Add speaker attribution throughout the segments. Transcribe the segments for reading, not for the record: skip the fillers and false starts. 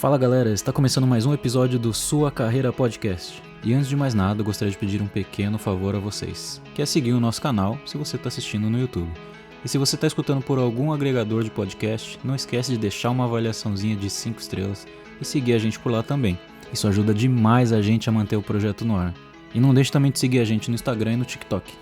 Speaker 1: Fala galera, está começando mais um episódio do Sua Carreira Podcast. E antes de mais nada, eu gostaria de pedir um pequeno favor a vocês, que é seguir o nosso canal se você está assistindo no YouTube. E se você está escutando por algum agregador de podcast, não esquece de deixar uma avaliaçãozinha de 5 estrelas e seguir a gente por lá também. Isso ajuda demais a gente a manter o projeto no ar. E não deixe também de seguir a gente no Instagram e no TikTok.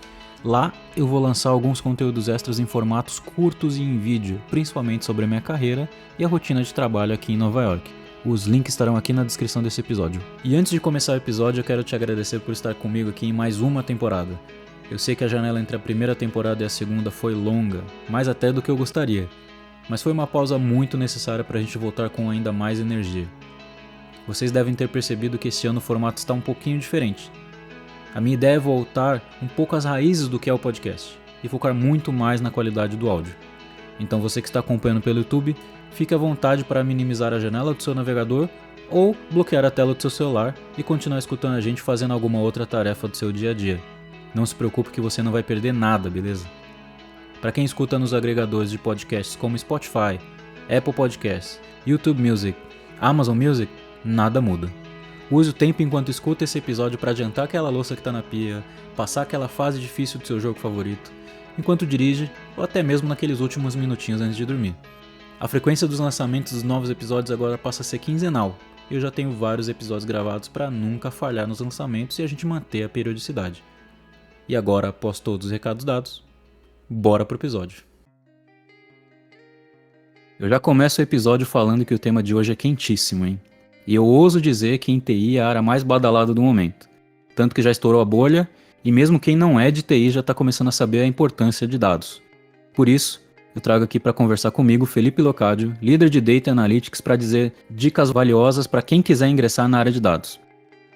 Speaker 1: Lá eu vou lançar alguns conteúdos extras em formatos curtos e em vídeo, principalmente sobre a minha carreira e a rotina de trabalho aqui em Nova York. Os links estarão aqui na descrição desse episódio. E antes de começar o episódio, eu quero te agradecer por estar comigo aqui em mais uma temporada. Eu sei que a janela entre a primeira temporada e a segunda foi longa, mais até do que eu gostaria. Mas foi uma pausa muito necessária para a gente voltar com ainda mais energia. Vocês devem ter percebido que esse ano o formato está um pouquinho diferente. A minha ideia é voltar um pouco às raízes do que é o podcast e focar muito mais na qualidade do áudio. Então você que está acompanhando pelo YouTube, fique à vontade para minimizar a janela do seu navegador ou bloquear a tela do seu celular e continuar escutando a gente fazendo alguma outra tarefa do seu dia a dia. Não se preocupe que você não vai perder nada, beleza? Para quem escuta nos agregadores de podcasts como Spotify, Apple Podcasts, YouTube Music, Amazon Music, nada muda. Use o tempo enquanto escuta esse episódio para adiantar aquela louça que está na pia, passar aquela fase difícil do seu jogo favorito, enquanto dirige ou até mesmo naqueles últimos minutinhos antes de dormir. A frequência dos lançamentos dos novos episódios agora passa a ser quinzenal. Eu já tenho vários episódios gravados para nunca falhar nos lançamentos e a gente manter a periodicidade. E agora, após todos os recados dados, bora pro episódio. Eu já começo o episódio falando que o tema de hoje é quentíssimo, hein? E eu ouso dizer que em TI é a área mais badalada do momento. Tanto que já estourou a bolha e mesmo quem não é de TI já está começando a saber a importância de dados. Por isso, eu trago aqui para conversar comigo Felipe Leocádio, líder de Data Analytics, para dizer dicas valiosas para quem quiser ingressar na área de dados.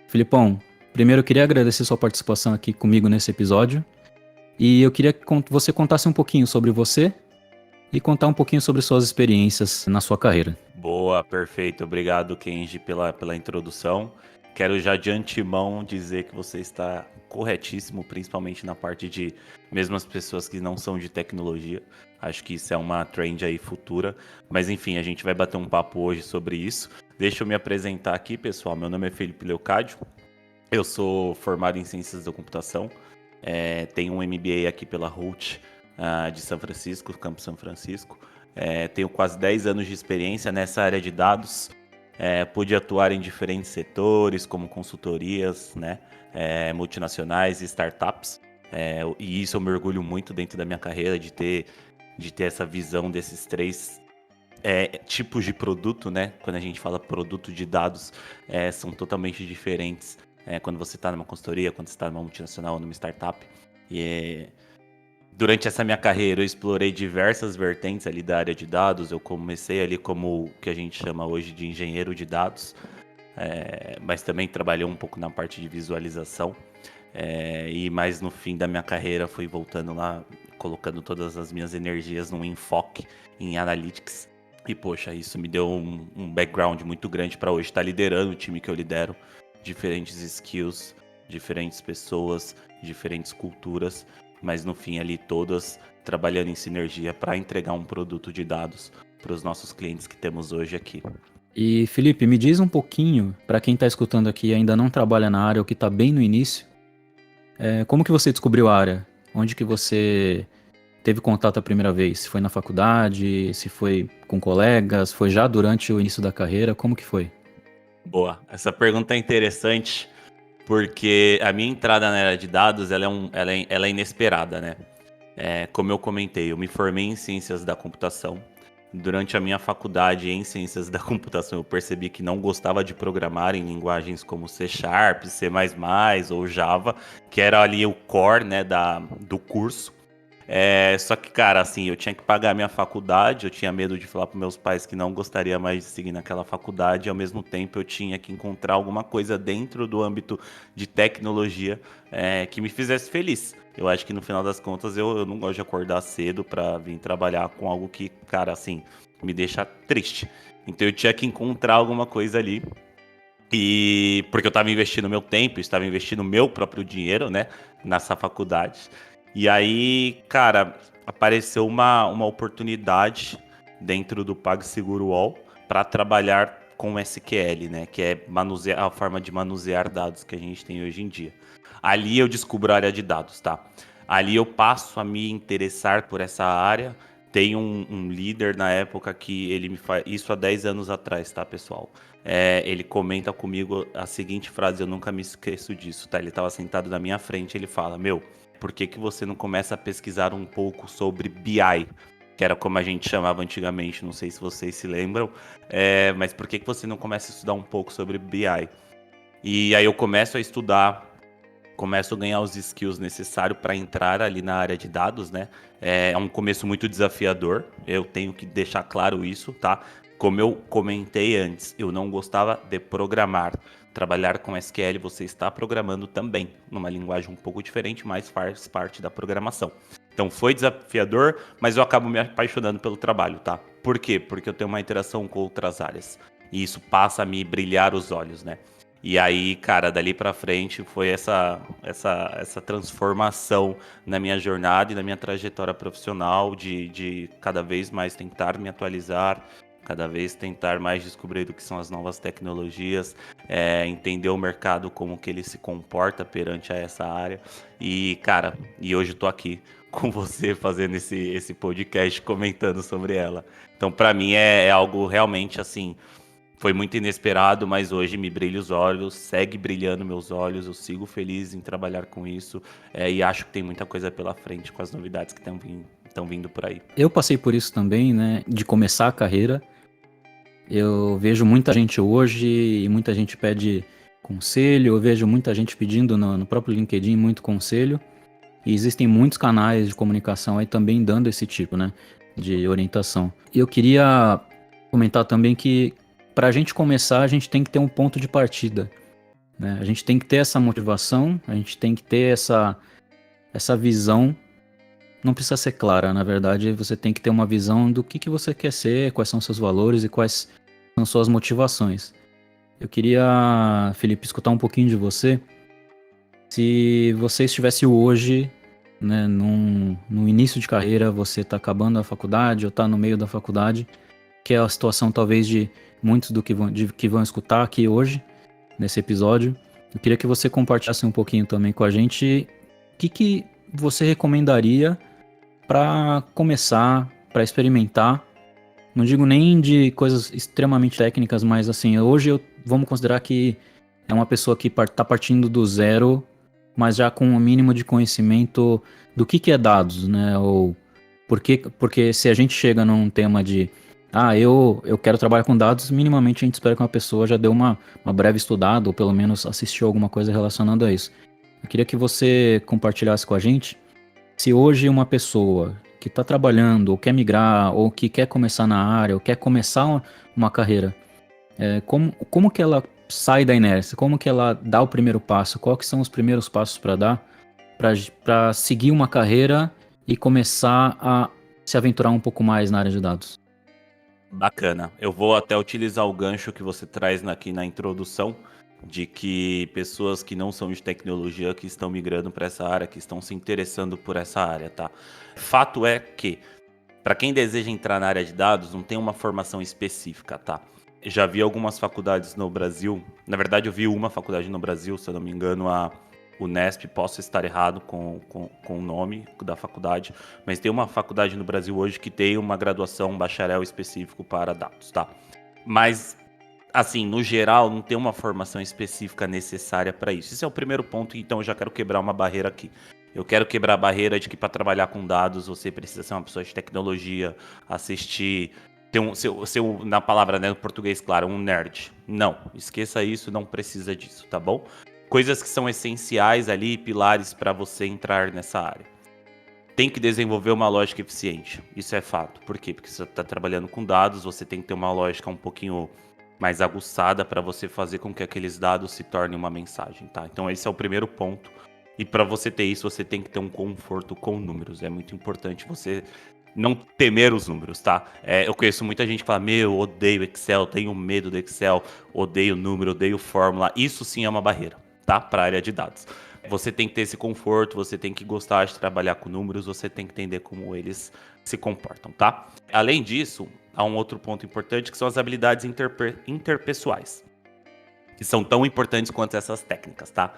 Speaker 1: Filipão, primeiro eu queria agradecer sua participação aqui comigo nesse episódio e eu queria que você contasse um pouquinho sobre você e contar um pouquinho sobre suas experiências na sua carreira.
Speaker 2: Boa, perfeito. Obrigado, Kenji, pela introdução. Quero já de antemão dizer que você está corretíssimo, principalmente na parte de mesmo as pessoas que não são de tecnologia. Acho que isso é uma trend aí futura. Mas enfim, a gente vai bater um papo hoje sobre isso. Deixa eu me apresentar aqui, pessoal. Meu nome é Felipe Leocádio. Eu sou formado em Ciências da Computação. Tenho um MBA aqui pela RUT de São Francisco, Campus São Francisco. Tenho quase 10 anos de experiência nessa área de dados. Pude atuar em diferentes setores, como consultorias, né, multinacionais e startups. E isso eu me orgulho muito dentro da minha carreira, de ter essa visão desses três tipos de produto, né? Quando a gente fala produto de dados, são totalmente diferentes quando você está numa consultoria, quando você está numa multinacional ou numa startup. Durante essa minha carreira, eu explorei diversas vertentes ali da área de dados. Eu comecei ali como o que a gente chama hoje de engenheiro de dados, mas também trabalhei um pouco na parte de visualização. E mais no fim da minha carreira, fui voltando lá, colocando todas as minhas energias num enfoque em analytics. E, poxa, isso me deu um background muito grande para hoje estar liderando o time que eu lidero. Diferentes skills, diferentes pessoas, diferentes culturas. Mas no fim ali todas trabalhando em sinergia para entregar um produto de dados para os nossos clientes que temos hoje aqui.
Speaker 1: E Felipe, me diz um pouquinho, para quem está escutando aqui e ainda não trabalha na área ou que está bem no início, como que você descobriu a área? Onde que você teve contato a primeira vez? Se foi na faculdade, se foi com colegas, foi já durante o início da carreira, como que foi?
Speaker 2: Boa, essa pergunta é interessante porque a minha entrada na área de dados ela é inesperada, né? Como eu comentei, eu me formei em Ciências da Computação. Durante a minha faculdade em Ciências da Computação, eu percebi que não gostava de programar em linguagens como C#, C++ ou Java, que era ali o core, né, do curso. Só que, cara, assim, eu tinha que pagar a minha faculdade, eu tinha medo de falar para meus pais que não gostaria mais de seguir naquela faculdade, e ao mesmo tempo eu tinha que encontrar alguma coisa dentro do âmbito de tecnologia que me fizesse feliz. Eu acho que no final das contas eu não gosto de acordar cedo para vir trabalhar com algo que, cara, assim, me deixa triste. Então eu tinha que encontrar alguma coisa ali. E porque eu estava investindo meu tempo, estava investindo meu próprio dinheiro, né, nessa faculdade. E aí, cara, apareceu uma oportunidade dentro do PagSeguro UOL para trabalhar com SQL, né? Que é a forma de manusear dados que a gente tem hoje em dia. Ali eu descubro a área de dados, tá? Ali eu passo a me interessar por essa área. Tem um líder na época que ele me faz... Isso há 10 anos atrás, tá, pessoal? Ele comenta comigo a seguinte frase, eu nunca me esqueço disso, tá? Ele estava sentado na minha frente, ele fala, por que você não começa a pesquisar um pouco sobre BI? Que era como a gente chamava antigamente, não sei se vocês se lembram, mas por que você não começa a estudar um pouco sobre BI? E aí eu começo a estudar, começo a ganhar os skills necessários para entrar ali na área de dados, né? É um começo muito desafiador, eu tenho que deixar claro isso, tá? Como eu comentei antes, eu não gostava de programar. Trabalhar com SQL, você está programando também, numa linguagem um pouco diferente, mas faz parte da programação. Então foi desafiador, mas eu acabo me apaixonando pelo trabalho, tá? Por quê? Porque eu tenho uma interação com outras áreas. E isso passa a me brilhar os olhos, né? E aí, cara, dali pra frente foi essa transformação na minha jornada e na minha trajetória profissional de cada vez mais tentar me atualizar, cada vez tentar mais descobrir o que são as novas tecnologias, entender o mercado, como que ele se comporta perante a essa área. E, cara, hoje eu tô aqui com você fazendo esse podcast comentando sobre ela. Então, pra mim é algo realmente assim. Foi muito inesperado, mas hoje me brilha os olhos, segue brilhando meus olhos, eu sigo feliz em trabalhar com isso e acho que tem muita coisa pela frente com as novidades que estão vindo por aí.
Speaker 1: Eu passei por isso também, né, de começar a carreira. Eu vejo muita gente hoje e muita gente pede conselho, eu vejo muita gente pedindo no próprio LinkedIn muito conselho. E existem muitos canais de comunicação aí também dando esse tipo, né, de orientação. E eu queria comentar também que para a gente começar, a gente tem que ter um ponto de partida, né? A gente tem que ter essa motivação, a gente tem que ter essa visão. Não precisa ser clara, na verdade, você tem que ter uma visão do que você quer ser, quais são seus valores e quais são suas motivações. Eu queria, Felipe, escutar um pouquinho de você. Se você estivesse hoje, né, no início de carreira, você está acabando a faculdade ou está no meio da faculdade, que é a situação talvez de muitos que vão escutar aqui hoje, nesse episódio. Eu queria que você compartilhasse um pouquinho também com a gente o que você recomendaria para começar, para experimentar. Não digo nem de coisas extremamente técnicas, mas assim, hoje vamos considerar que é uma pessoa que está partindo do zero, mas já com o mínimo de conhecimento do que é dados, né? Ou porque se a gente chega num tema de eu quero trabalhar com dados, minimamente a gente espera que uma pessoa já deu uma breve estudada, ou pelo menos assistiu alguma coisa relacionada a isso. Eu queria que você compartilhasse com a gente se hoje uma pessoa que está trabalhando, ou quer migrar, ou que quer começar na área, ou quer começar uma carreira, como que ela sai da inércia? Como que ela dá o primeiro passo? Quais que são os primeiros passos para dar para seguir uma carreira e começar a se aventurar um pouco mais na área de dados?
Speaker 2: Bacana. Eu vou até utilizar o gancho que você traz aqui na introdução, de que pessoas que não são de tecnologia, que estão migrando para essa área, que estão se interessando por essa área, tá? Fato é que, para quem deseja entrar na área de dados, não tem uma formação específica, tá? Já vi algumas faculdades no Brasil, na verdade eu vi uma faculdade no Brasil, se eu não me engano, a Unesp, posso estar errado com o nome da faculdade, mas tem uma faculdade no Brasil hoje que tem uma graduação, um bacharel específico para dados, tá? Mas, assim, no geral, não tem uma formação específica necessária para isso. Esse é o primeiro ponto, então eu já quero quebrar uma barreira aqui. Eu quero quebrar a barreira de que para trabalhar com dados você precisa ser uma pessoa de tecnologia, assistir, ter na palavra, né, no português, claro, um nerd. Não, esqueça isso, não precisa disso, tá bom? Coisas que são essenciais ali, pilares para você entrar nessa área. Tem que desenvolver uma lógica eficiente, isso é fato. Por quê? Porque você está trabalhando com dados, você tem que ter uma lógica um pouquinho mais aguçada para você fazer com que aqueles dados se tornem uma mensagem, tá? Então esse é o primeiro ponto. E para você ter isso, você tem que ter um conforto com números. É muito importante você não temer os números, tá? Eu conheço muita gente que fala, odeio Excel, tenho medo do Excel, odeio número, odeio fórmula. Isso sim é uma barreira, tá? Para a área de dados. Você tem que ter esse conforto, você tem que gostar de trabalhar com números, você tem que entender como eles se comportam, tá? Além disso, há um outro ponto importante, que são as habilidades interpessoais, que são tão importantes quanto essas técnicas, tá?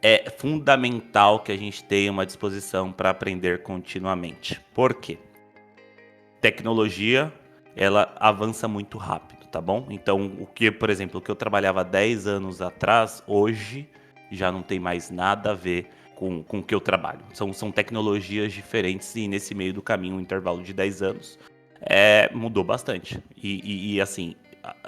Speaker 2: É fundamental que a gente tenha uma disposição para aprender continuamente. Por quê? Tecnologia, ela avança muito rápido, tá bom? Então, por exemplo, o que eu trabalhava 10 anos atrás, hoje já não tem mais nada a ver com o que eu trabalho. São tecnologias diferentes e nesse meio do caminho, um intervalo de 10 anos, mudou bastante. E assim,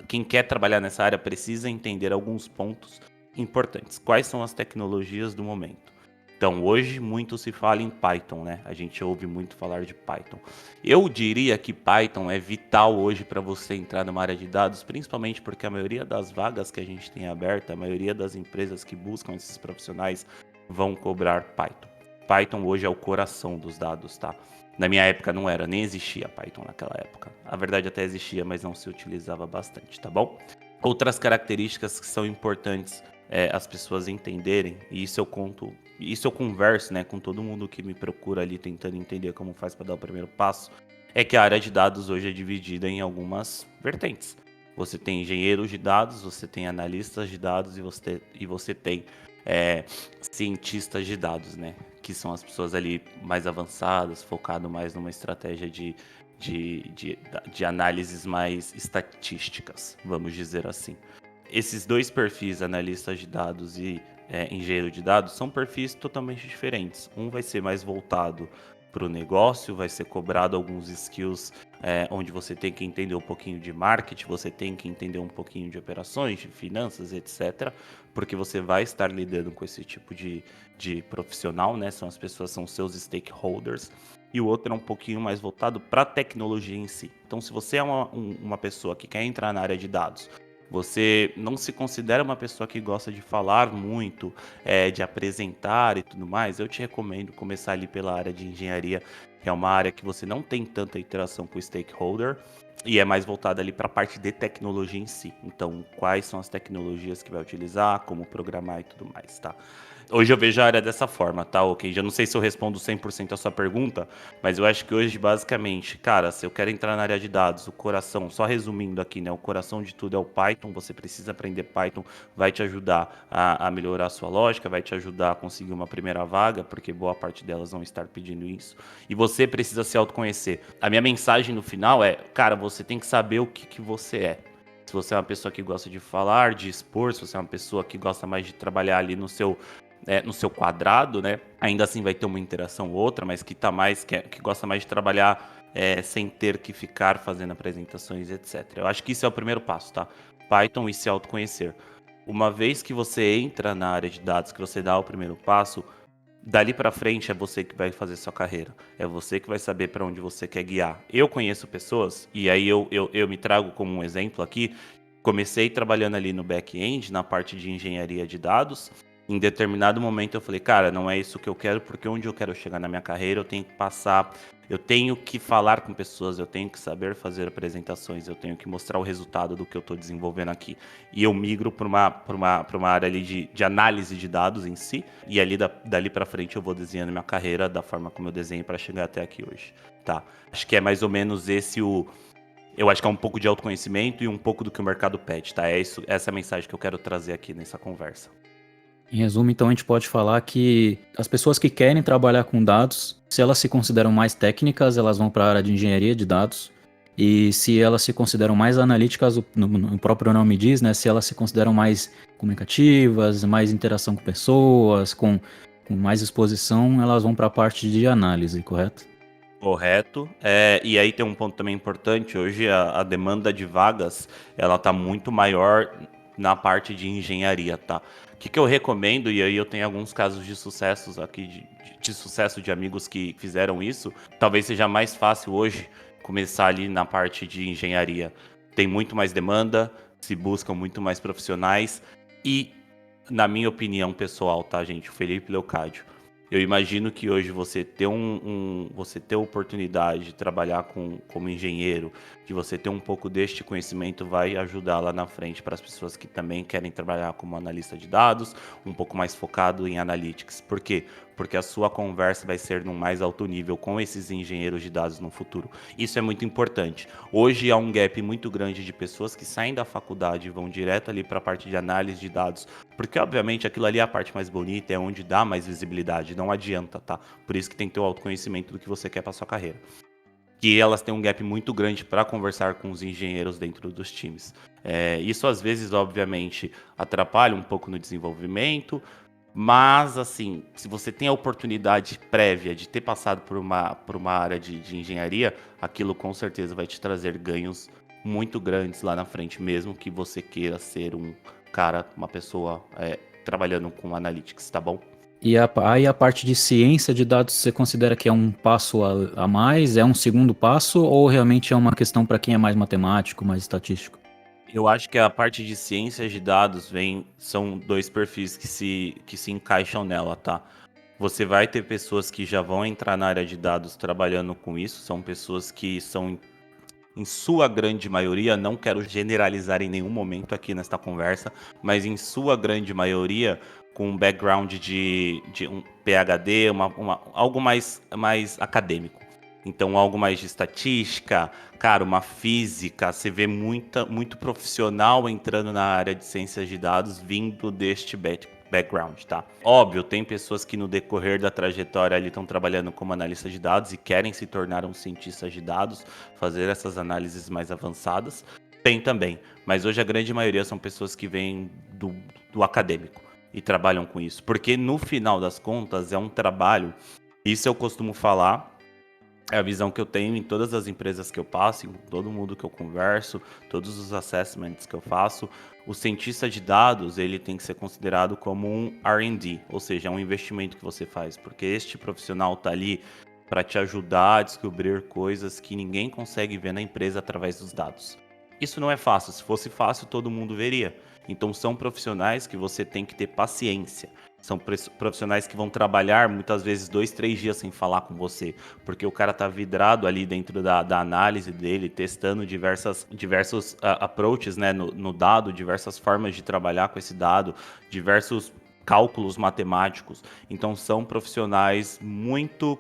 Speaker 2: quem quer trabalhar nessa área precisa entender alguns pontos importantes. Quais são as tecnologias do momento? Então, hoje muito se fala em Python, né? A gente ouve muito falar de Python. Eu diria que Python é vital hoje para você entrar numa área de dados, principalmente porque a maioria das vagas que a gente tem aberta, a maioria das empresas que buscam esses profissionais vão cobrar Python. Python hoje é o coração dos dados, tá? Na minha época não era, nem existia Python naquela época. A verdade até existia, mas não se utilizava bastante, tá bom? Outras características que são importantes as pessoas entenderem, e isso eu converso, né, com todo mundo que me procura ali tentando entender como faz para dar o primeiro passo, é que a área de dados hoje é dividida em algumas vertentes. Você tem engenheiros de dados, você tem analistas de dados e você tem cientistas de dados, né, que são as pessoas ali mais avançadas, focado mais numa estratégia de análises mais estatísticas, vamos dizer assim. Esses dois perfis, analistas de dados e engenheiro de dados, são perfis totalmente diferentes. Um vai ser mais voltado para o negócio, vai ser cobrado alguns skills onde você tem que entender um pouquinho de marketing, você tem que entender um pouquinho de operações, de finanças, etc. Porque você vai estar lidando com esse tipo de profissional, né? As pessoas são seus stakeholders. E o outro é um pouquinho mais voltado para a tecnologia em si. Então, se você é uma pessoa que quer entrar na área de dados, você não se considera uma pessoa que gosta de falar muito, de apresentar e tudo mais, eu te recomendo começar ali pela área de engenharia, que é uma área que você não tem tanta interação com o stakeholder e é mais voltada ali para a parte de tecnologia em si. Então, quais são as tecnologias que vai utilizar, como programar e tudo mais, tá? Hoje eu vejo a área dessa forma, tá, ok? Já não sei se eu respondo 100% a sua pergunta, mas eu acho que hoje, basicamente, cara, se eu quero entrar na área de dados, o coração, só resumindo aqui, né? O coração de tudo é o Python, você precisa aprender Python, vai te ajudar a melhorar a sua lógica, vai te ajudar a conseguir uma primeira vaga, porque boa parte delas vão estar pedindo isso. E você precisa se autoconhecer. A minha mensagem no final é, cara, você tem que saber o que você é. Se você é uma pessoa que gosta de falar, de expor, se você é uma pessoa que gosta mais de trabalhar ali no seu quadrado, né? Ainda assim vai ter uma interação ou outra, mas que gosta mais de trabalhar sem ter que ficar fazendo apresentações, etc. Eu acho que isso é o primeiro passo, tá? Python e se autoconhecer. Uma vez que você entra na área de dados, que você dá o primeiro passo, dali para frente é você que vai fazer sua carreira. É você que vai saber para onde você quer guiar. Eu conheço pessoas, e aí eu me trago como um exemplo aqui. Comecei trabalhando ali no back-end, na parte de engenharia de dados. Em determinado momento eu falei, cara, não é isso que eu quero, porque onde eu quero chegar na minha carreira, eu tenho que falar com pessoas, eu tenho que saber fazer apresentações, eu tenho que mostrar o resultado do que eu estou desenvolvendo aqui. E eu migro para uma área ali de análise de dados em si, e ali dali para frente eu vou desenhando minha carreira da forma como eu desenho para chegar até aqui hoje, tá? Acho que é mais ou menos eu acho que é um pouco de autoconhecimento e um pouco do que o mercado pede, tá? Essa é a mensagem que eu quero trazer aqui nessa conversa.
Speaker 1: Em resumo, então, a gente pode falar que as pessoas que querem trabalhar com dados, se elas se consideram mais técnicas, elas vão para a área de engenharia de dados. E se elas se consideram mais analíticas, no próprio nome diz, né? Se elas se consideram mais comunicativas, mais interação com pessoas, com mais exposição, elas vão para a parte de análise, correto?
Speaker 2: Correto. E aí tem um ponto também importante. Hoje a demanda de vagas ela está muito maior na parte de engenharia, tá? O que eu recomendo, e aí eu tenho alguns casos de sucessos aqui, de sucesso de amigos que fizeram isso, talvez seja mais fácil hoje começar ali na parte de engenharia. Tem muito mais demanda, se buscam muito mais profissionais e, na minha opinião pessoal, tá, gente? O Felipe Leocádio. Eu imagino que hoje você ter você ter a oportunidade de trabalhar como engenheiro, de você ter um pouco deste conhecimento vai ajudar lá na frente para as pessoas que também querem trabalhar como analista de dados, um pouco mais focado em analytics. Por quê? porque a sua conversa vai ser no mais alto nível com esses engenheiros de dados no futuro. Isso é muito importante. Hoje há um gap muito grande de pessoas que saem da faculdade e vão direto ali para a parte de análise de dados, porque obviamente aquilo ali é a parte mais bonita, é onde dá mais visibilidade, não adianta, tá? Por isso que tem que ter o autoconhecimento do que você quer para sua carreira. Que elas têm um gap muito grande para conversar com os engenheiros dentro dos times. Isso às vezes, obviamente, atrapalha um pouco no desenvolvimento, mas assim, se você tem a oportunidade prévia de ter passado por uma área de engenharia, aquilo com certeza vai te trazer ganhos muito grandes lá na frente, mesmo que você queira ser um cara, uma pessoa trabalhando com analytics, tá bom?
Speaker 1: E aí a parte de ciência de dados você considera que é um passo a mais, é um segundo passo, ou realmente é uma questão para quem é mais matemático, mais estatístico?
Speaker 2: Eu acho que a parte de ciências de dados são dois perfis que se encaixam nela, tá? Você vai ter pessoas que já vão entrar na área de dados trabalhando com isso, são pessoas que são, em sua grande maioria, não quero generalizar em nenhum momento aqui nesta conversa, mas em sua grande maioria, com um background de um PhD, algo mais acadêmico. Então, algo mais de estatística, cara, uma física, você vê muito profissional entrando na área de ciências de dados vindo deste background, tá? Óbvio, tem pessoas que no decorrer da trajetória ali estão trabalhando como analista de dados e querem se tornar um cientista de dados, fazer essas análises mais avançadas. Tem também, mas hoje a grande maioria são pessoas que vêm do acadêmico e trabalham com isso, porque no final das contas é um trabalho, isso eu costumo falar, é a visão que eu tenho em todas as empresas que eu passo, em todo mundo que eu converso, todos os assessments que eu faço. O cientista de dados, ele tem que ser considerado como um R&D, ou seja, é um investimento que você faz, porque este profissional está ali para te ajudar a descobrir coisas que ninguém consegue ver na empresa através dos dados. Isso não é fácil, se fosse fácil todo mundo veria. Então são profissionais que você tem que ter paciência. São profissionais que vão trabalhar muitas vezes 2, 3 dias sem falar com você, porque o cara tá vidrado ali dentro da análise dele, testando diversos approaches, né, no dado, diversas formas de trabalhar com esse dado, diversos cálculos matemáticos. Então são profissionais muito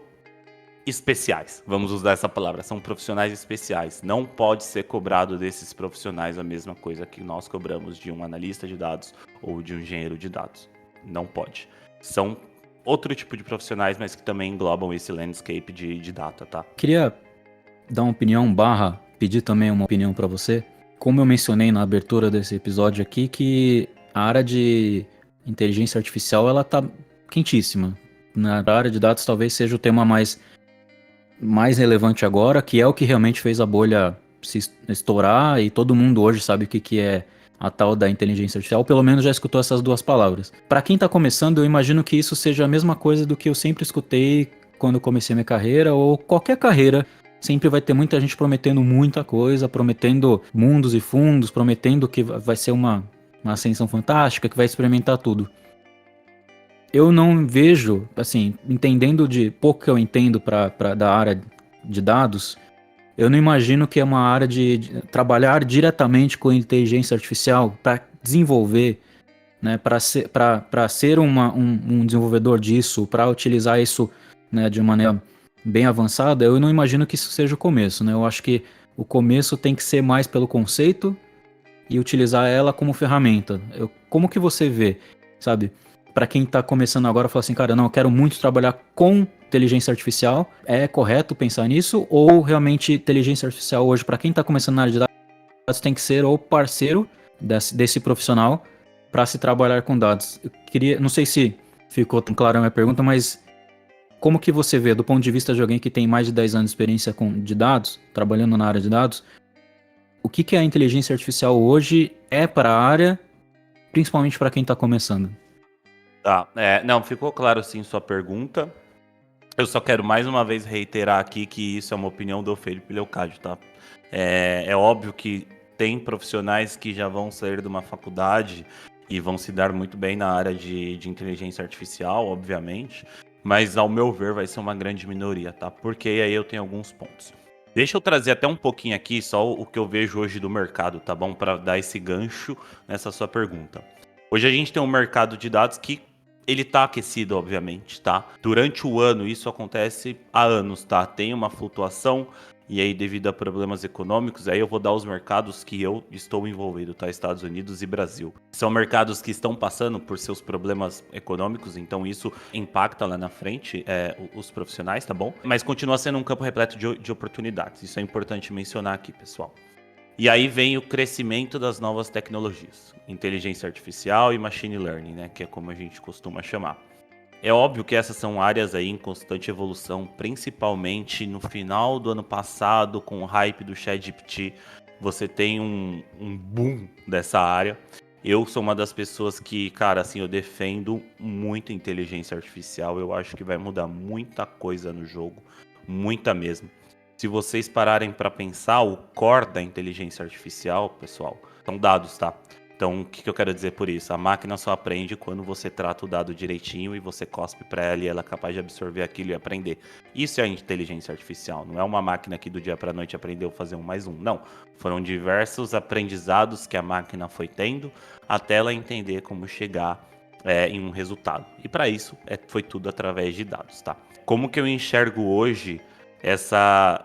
Speaker 2: especiais, vamos usar essa palavra, são profissionais especiais. Não pode ser cobrado desses profissionais a mesma coisa que nós cobramos de um analista de dados ou de um engenheiro de dados. Não pode. São outro tipo de profissionais, mas que também englobam esse landscape de data, tá?
Speaker 1: Queria dar uma opinião, pedir também uma opinião para você. Como eu mencionei na abertura desse episódio aqui, que a área de inteligência artificial, ela tá quentíssima. Na área de dados talvez seja o tema mais relevante agora, que é o que realmente fez a bolha se estourar e todo mundo hoje sabe o que é a tal da inteligência artificial, pelo menos já escutou essas duas palavras. Para quem está começando, eu imagino que isso seja a mesma coisa do que eu sempre escutei quando eu comecei minha carreira, ou qualquer carreira. Sempre vai ter muita gente prometendo muita coisa, prometendo mundos e fundos, prometendo que vai ser uma ascensão fantástica, que vai experimentar tudo. Eu não vejo, assim, entendendo de pouco que eu entendo da área de dados, eu não imagino que é uma área de trabalhar diretamente com inteligência artificial para desenvolver, né, para ser um desenvolvedor disso, para utilizar isso, né, de maneira bem avançada. Eu não imagino que isso seja o começo, né? Eu acho que o começo tem que ser mais pelo conceito e utilizar ela como ferramenta. Como que você vê, sabe? Para quem tá começando agora, fala assim, cara, não, eu quero muito trabalhar com inteligência artificial. É correto pensar nisso? Ou realmente inteligência artificial hoje, para quem tá começando na área de dados, tem que ser o parceiro desse profissional para se trabalhar com dados? Eu queria, não sei se ficou tão clara a minha pergunta, mas como que você vê, do ponto de vista de alguém que tem mais de 10 anos de experiência de dados, trabalhando na área de dados, o que a inteligência artificial hoje é para a área, principalmente para quem está começando?
Speaker 2: Tá, não, ficou claro sim sua pergunta. Eu só quero mais uma vez reiterar aqui que isso é uma opinião do Felipe Leocádio, tá? É óbvio que tem profissionais que já vão sair de uma faculdade e vão se dar muito bem na área de inteligência artificial, obviamente, mas ao meu ver vai ser uma grande minoria, tá? Porque aí eu tenho alguns pontos. Deixa eu trazer até um pouquinho aqui só o que eu vejo hoje do mercado, tá bom? Para dar esse gancho nessa sua pergunta. Hoje a gente tem um mercado de dados que Ele tá aquecido, obviamente, tá? Durante o ano, isso acontece há anos, tá? Tem uma flutuação, e aí devido a problemas econômicos, aí eu vou dar os mercados que eu estou envolvido, tá? Estados Unidos e Brasil. São mercados que estão passando por seus problemas econômicos, então isso impacta lá na frente os profissionais, tá bom? Mas continua sendo um campo repleto de oportunidades. Isso é importante mencionar aqui, pessoal. E aí vem o crescimento das novas tecnologias, inteligência artificial e machine learning, né, que é como a gente costuma chamar. É óbvio que essas são áreas aí em constante evolução, principalmente no final do ano passado, com o hype do ChatGPT, você tem um boom dessa área. Eu sou uma das pessoas que, cara, assim, eu defendo muito inteligência artificial. Eu acho que vai mudar muita coisa no jogo, muita mesmo. Se vocês pararem para pensar, o core da inteligência artificial, pessoal, são dados, tá? Então, o que eu quero dizer por isso? A máquina só aprende quando você trata o dado direitinho e você cospe para ela e ela é capaz de absorver aquilo e aprender. Isso é a inteligência artificial. Não é uma máquina que do dia para a noite aprendeu a fazer um mais um. Não. Foram diversos aprendizados que a máquina foi tendo até ela entender como chegar em um resultado. E para isso, foi tudo através de dados, tá? Como que eu enxergo hoje essa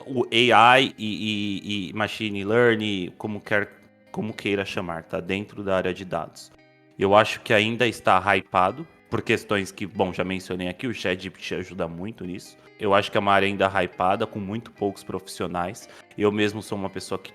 Speaker 2: o AI e machine learning, como queira chamar, tá dentro da área de dados. Eu acho que ainda está hypado por questões que, bom, já mencionei aqui, o ChatGPT ajuda muito nisso. Eu acho que é uma área ainda hypada, com muito poucos profissionais. Eu mesmo sou uma pessoa que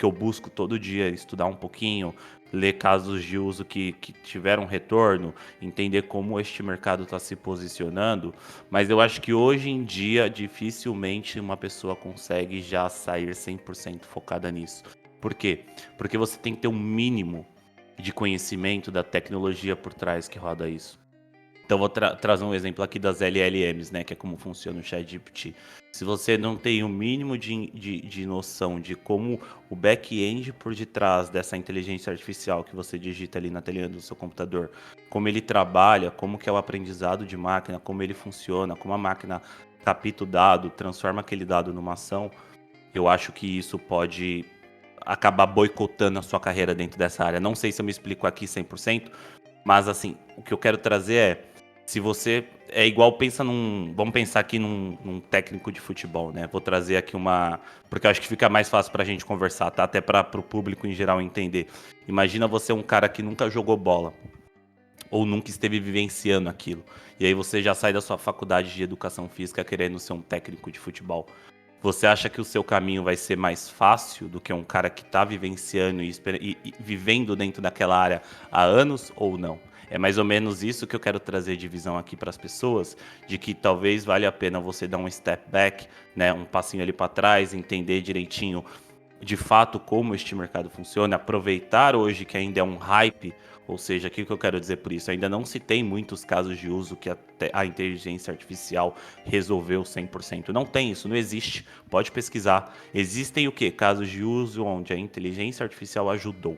Speaker 2: eu busco todo dia estudar um pouquinho, ler casos de uso que tiveram retorno, entender como este mercado está se posicionando, mas eu acho que hoje em dia dificilmente uma pessoa consegue já sair 100% focada nisso. Por quê? Porque você tem que ter um mínimo de conhecimento da tecnologia por trás que roda isso. Então vou trazer um exemplo aqui das LLMs, né, que é como funciona o ChatGPT. Se você não tem o mínimo de noção de como o back-end por detrás dessa inteligência artificial que você digita ali na telinha do seu computador, como ele trabalha, como que é o aprendizado de máquina, como ele funciona, como a máquina capta o dado, transforma aquele dado numa ação, eu acho que isso pode acabar boicotando a sua carreira dentro dessa área. Não sei se eu me explico aqui 100%, mas assim, o que eu quero trazer se você é igual, vamos pensar aqui num técnico de futebol, né? Vou trazer aqui porque eu acho que fica mais fácil pra gente conversar, tá? Até para o público em geral entender. Imagina você um cara que nunca jogou bola ou nunca esteve vivenciando aquilo. E aí você já sai da sua faculdade de educação física querendo ser um técnico de futebol. Você acha que o seu caminho vai ser mais fácil do que um cara que está vivenciando e vivendo dentro daquela área há anos ou não? É mais ou menos isso que eu quero trazer de visão aqui para as pessoas, de que talvez valha a pena você dar um step back, né, um passinho ali para trás, entender direitinho de fato como este mercado funciona, aproveitar hoje que ainda é um hype, ou seja, o que eu quero dizer por isso? Ainda não se tem muitos casos de uso que a inteligência artificial resolveu 100%. Não tem isso, não existe. Pode pesquisar. Existem o quê? Casos de uso onde a inteligência artificial ajudou,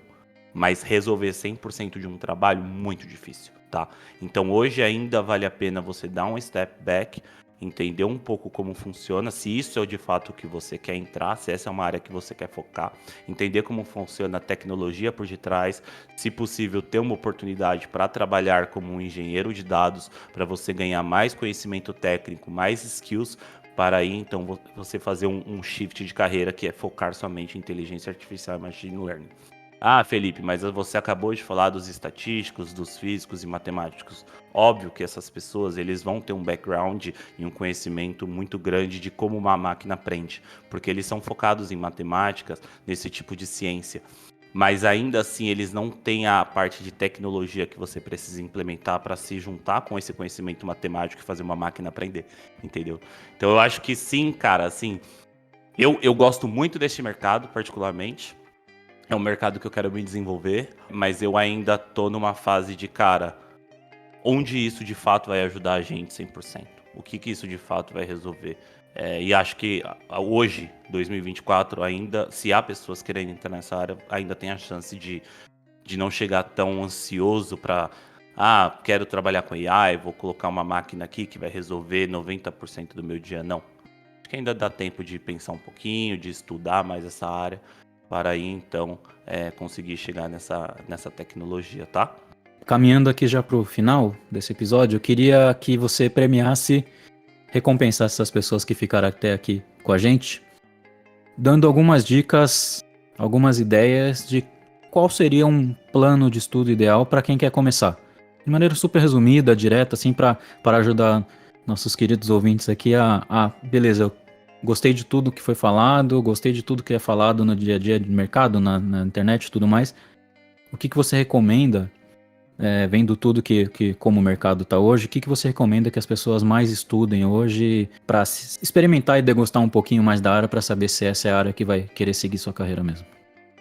Speaker 2: mas resolver 100% de um trabalho, muito difícil, tá? Então hoje ainda vale a pena você dar um step back, entender um pouco como funciona, se isso é de fato o que você quer entrar, se essa é uma área que você quer focar, entender como funciona a tecnologia por detrás, se possível ter uma oportunidade para trabalhar como um engenheiro de dados, para você ganhar mais conhecimento técnico, mais skills, para aí então você fazer um shift de carreira que é focar somente em inteligência artificial e machine learning. Ah, Felipe, mas você acabou de falar dos estatísticos, dos físicos e matemáticos. Óbvio que essas pessoas, eles vão ter um background e um conhecimento muito grande de como uma máquina aprende, porque eles são focados em matemáticas, nesse tipo de ciência. Mas ainda assim, eles não têm a parte de tecnologia que você precisa implementar para se juntar com esse conhecimento matemático e fazer uma máquina aprender, entendeu? Então eu acho que sim, cara, assim, eu gosto muito deste mercado, particularmente. É um mercado que eu quero me desenvolver, mas eu ainda tô numa fase de, cara, onde isso de fato vai ajudar a gente 100%? O que isso de fato vai resolver? E acho que hoje, 2024, ainda, se há pessoas querendo entrar nessa área, ainda tem a chance de não chegar tão ansioso para, quero trabalhar com AI, vou colocar uma máquina aqui que vai resolver 90% do meu dia. Não. Acho que ainda dá tempo de pensar um pouquinho, de estudar mais essa área, para aí então conseguir chegar nessa tecnologia, tá?
Speaker 1: caminhando aqui já pro final desse episódio, eu queria que você premiasse, recompensasse essas pessoas que ficaram até aqui com a gente, dando algumas dicas, algumas ideias de qual seria um plano de estudo ideal para quem quer começar. De maneira super resumida, direta, assim, para ajudar nossos queridos ouvintes aqui beleza, eu gostei de tudo que foi falado, gostei de tudo que é falado no dia a dia de mercado, na internet e tudo mais. O que você recomenda, vendo tudo que como o mercado está hoje, o que você recomenda que as pessoas mais estudem hoje para experimentar e degustar um pouquinho mais da área para saber se essa é a área que vai querer seguir sua carreira mesmo?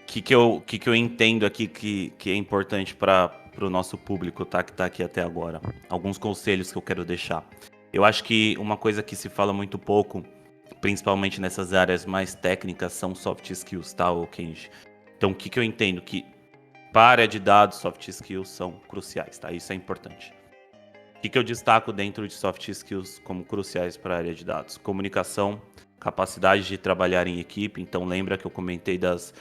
Speaker 2: O que eu entendo aqui que é importante para o nosso público, tá? Que está aqui até agora. Alguns conselhos que eu quero deixar. Eu acho que uma coisa que se fala muito pouco, principalmente nessas áreas mais técnicas, são soft skills, tá, Kenji? Então, o que eu entendo? Que para a área de dados, soft skills são cruciais, tá? Isso é importante. O que eu destaco dentro de soft skills como cruciais para a área de dados? Comunicação, capacidade de trabalhar em equipe. Então, lembra que eu comentei das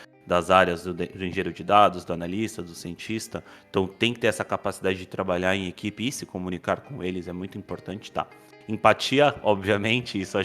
Speaker 2: áreas do engenheiro de dados, do analista, do cientista. Então, tem que ter essa capacidade de trabalhar em equipe e se comunicar com eles, é muito importante, tá? Empatia, obviamente, isso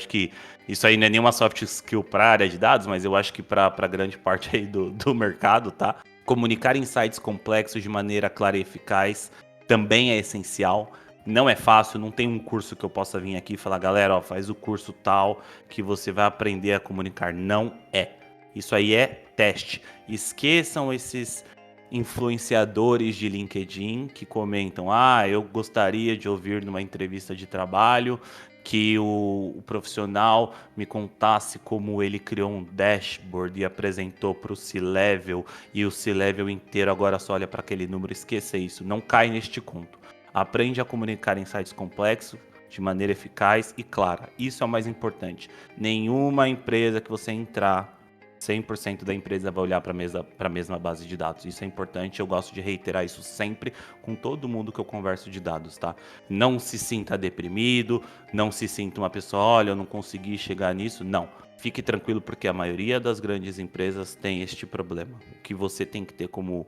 Speaker 2: aí não é nenhuma soft skill para a área de dados, mas eu acho que para grande parte aí do mercado, tá? Comunicar insights complexos de maneira clara e eficaz também é essencial. Não é fácil, não tem um curso que eu possa vir aqui e falar, galera, ó, faz o curso tal que você vai aprender a comunicar. Não é. Isso aí é teste. Esqueçam esses influenciadores de LinkedIn que comentam, eu gostaria de ouvir numa entrevista de trabalho que o profissional me contasse como ele criou um dashboard e apresentou para o C-Level e o C-Level inteiro agora só olha para aquele número. Esqueça isso, não cai neste conto. Aprende a comunicar insights complexos de maneira eficaz e clara. Isso é o mais importante. Nenhuma empresa que você entrar, 100% da empresa vai olhar para a mesma base de dados. Isso é importante, eu gosto de reiterar isso sempre com todo mundo que eu converso de dados, tá? Não se sinta deprimido, não se sinta uma pessoa, olha, eu não consegui chegar nisso. Não, fique tranquilo porque a maioria das grandes empresas tem este problema. O que você tem que ter como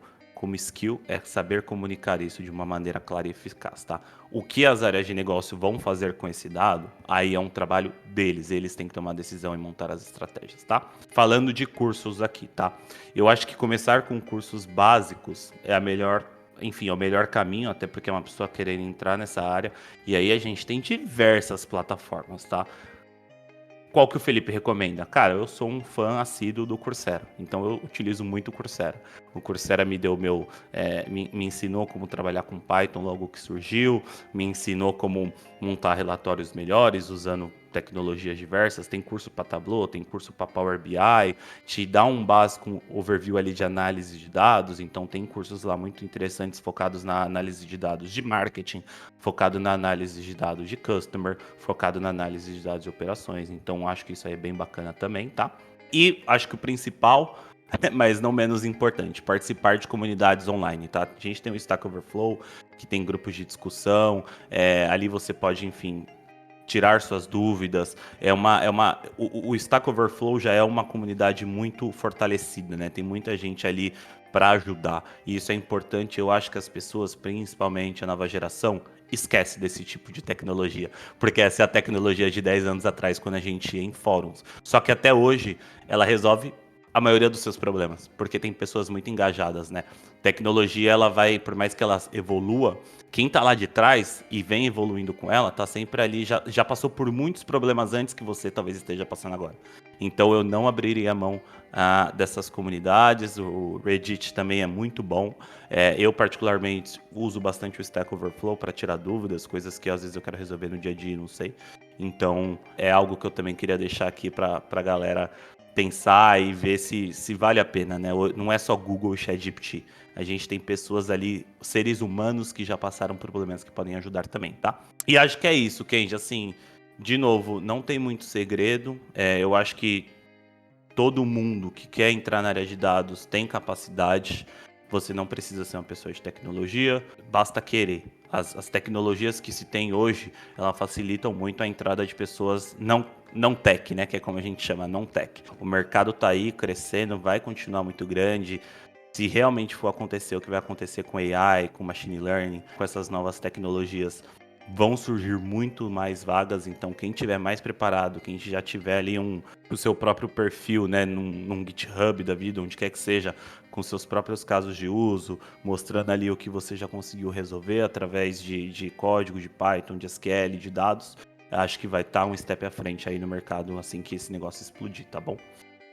Speaker 2: skill é saber comunicar isso de uma maneira clara e eficaz, tá? O que as áreas de negócio vão fazer com esse dado, aí é um trabalho deles. Eles têm que tomar a decisão e montar as estratégias, tá? Falando de cursos aqui, tá? Eu acho que começar com cursos básicos é a melhor, enfim, é o melhor caminho, até porque é uma pessoa querendo entrar nessa área. E aí a gente tem diversas plataformas, tá? Qual que o Felipe recomenda? Cara, eu sou um fã assíduo do Coursera, então eu utilizo muito o Coursera. O Coursera me deu me ensinou como trabalhar com Python logo que surgiu, me ensinou como montar relatórios melhores usando tecnologias diversas. Tem curso para Tableau, tem curso para Power BI, te dá um básico overview ali de análise de dados. Então tem cursos lá muito interessantes focados na análise de dados de marketing, focado na análise de dados de customer, focado na análise de dados de operações. Então acho que isso aí é bem bacana também, tá? E acho que o principal, mas não menos importante, participar de comunidades online, tá? A gente tem o Stack Overflow, que tem grupos de discussão, ali você pode, enfim, tirar suas dúvidas. O Stack Overflow já é uma comunidade muito fortalecida, né? Tem muita gente ali para ajudar. E isso é importante. Eu acho que as pessoas, principalmente a nova geração, esquece desse tipo de tecnologia, porque essa é a tecnologia de 10 anos atrás, quando a gente ia em fóruns. Só que até hoje, ela resolve a maioria dos seus problemas, porque tem pessoas muito engajadas, né? Tecnologia, ela vai, por mais que ela evolua, quem tá lá de trás e vem evoluindo com ela, tá sempre ali, já passou por muitos problemas antes que você talvez esteja passando agora. Então eu não abriria a mão dessas comunidades. O Reddit também é muito bom. Eu particularmente uso bastante o Stack Overflow para tirar dúvidas, coisas que às vezes eu quero resolver no dia a dia e não sei. Então é algo que eu também queria deixar aqui para a galera pensar e ver se vale a pena, né? Não é só Google e ChatGPT. A gente tem pessoas ali, seres humanos que já passaram por problemas que podem ajudar também, tá? E acho que é isso, Kenji. Assim, de novo, não tem muito segredo. Eu acho que todo mundo que quer entrar na área de dados tem capacidade. Você não precisa ser uma pessoa de tecnologia, basta querer. As tecnologias que se tem hoje, elas facilitam muito a entrada de pessoas não tech, né? Que é como a gente chama, não tech. O mercado tá aí crescendo, vai continuar muito grande. se realmente for acontecer o que vai acontecer com AI, com Machine Learning, com essas novas tecnologias, vão surgir muito mais vagas, então quem tiver mais preparado, quem já tiver ali o seu próprio perfil, né, num GitHub da vida, onde quer que seja, com seus próprios casos de uso, mostrando ali o que você já conseguiu resolver através de código, de Python, de SQL, de dados, acho que vai estar um step à frente aí no mercado assim que esse negócio explodir, tá bom?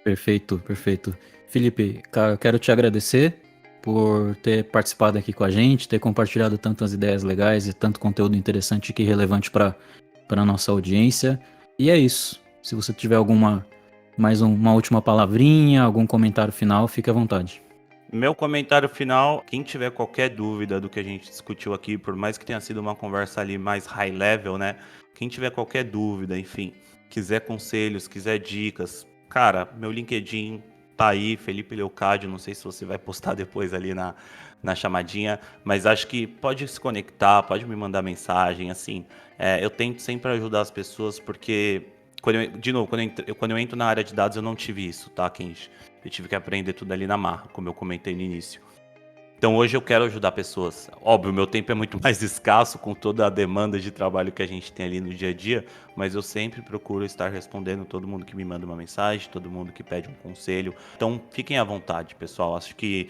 Speaker 1: Perfeito, perfeito. Felipe, cara, eu quero te agradecer por ter participado aqui com a gente, ter compartilhado tantas ideias legais e tanto conteúdo interessante e relevante para a nossa audiência. E é isso. Se você tiver uma última palavrinha, algum comentário final, fique à vontade.
Speaker 2: Meu comentário final, quem tiver qualquer dúvida do que a gente discutiu aqui, por mais que tenha sido uma conversa ali mais high level, né? Quem tiver qualquer dúvida, enfim, quiser conselhos, quiser dicas, cara, meu LinkedIn tá aí, Felipe Leocádio, não sei se você vai postar depois ali na chamadinha, mas acho que pode se conectar, pode me mandar mensagem, assim, eu tento sempre ajudar as pessoas, porque, quando eu entro na área de dados eu não tive isso, tá, Kenji? Eu tive que aprender tudo ali na marra, como eu comentei no início. Então hoje eu quero ajudar pessoas. Óbvio, meu tempo é muito mais escasso com toda a demanda de trabalho que a gente tem ali no dia a dia, mas eu sempre procuro estar respondendo todo mundo que me manda uma mensagem, todo mundo que pede um conselho. Então fiquem à vontade, pessoal. Acho que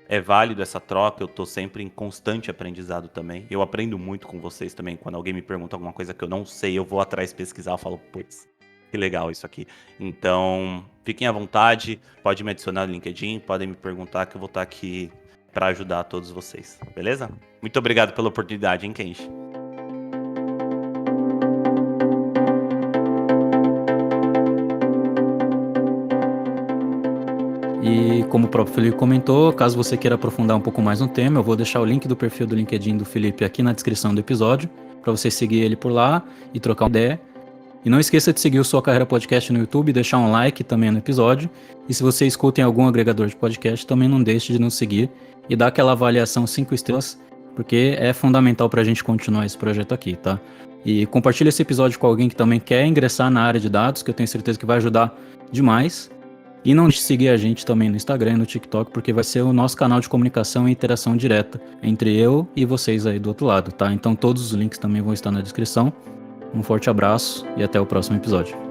Speaker 2: é válido essa troca, eu tô sempre em constante aprendizado também. Eu aprendo muito com vocês também. Quando alguém me pergunta alguma coisa que eu não sei, eu vou atrás pesquisar, eu falo, putz, que legal isso aqui. Então, fiquem à vontade, pode me adicionar no LinkedIn, podem me perguntar que eu vou estar aqui para ajudar todos vocês, beleza? Muito obrigado pela oportunidade, hein, Kenji?
Speaker 1: E como o próprio Felipe comentou, caso você queira aprofundar um pouco mais no tema, eu vou deixar o link do perfil do LinkedIn do Felipe aqui na descrição do episódio, para você seguir ele por lá e trocar uma ideia. E não esqueça de seguir o Sua Carreira Podcast no YouTube e deixar um like também no episódio. E se você escuta em algum agregador de podcast, também não deixe de nos seguir e dar aquela avaliação 5 estrelas, porque é fundamental para a gente continuar esse projeto aqui, tá? E compartilhe esse episódio com alguém que também quer ingressar na área de dados, que eu tenho certeza que vai ajudar demais. E não deixe de seguir a gente também no Instagram e no TikTok, porque vai ser o nosso canal de comunicação e interação direta entre eu e vocês aí do outro lado, tá? Então todos os links também vão estar na descrição. Um forte abraço e até o próximo episódio.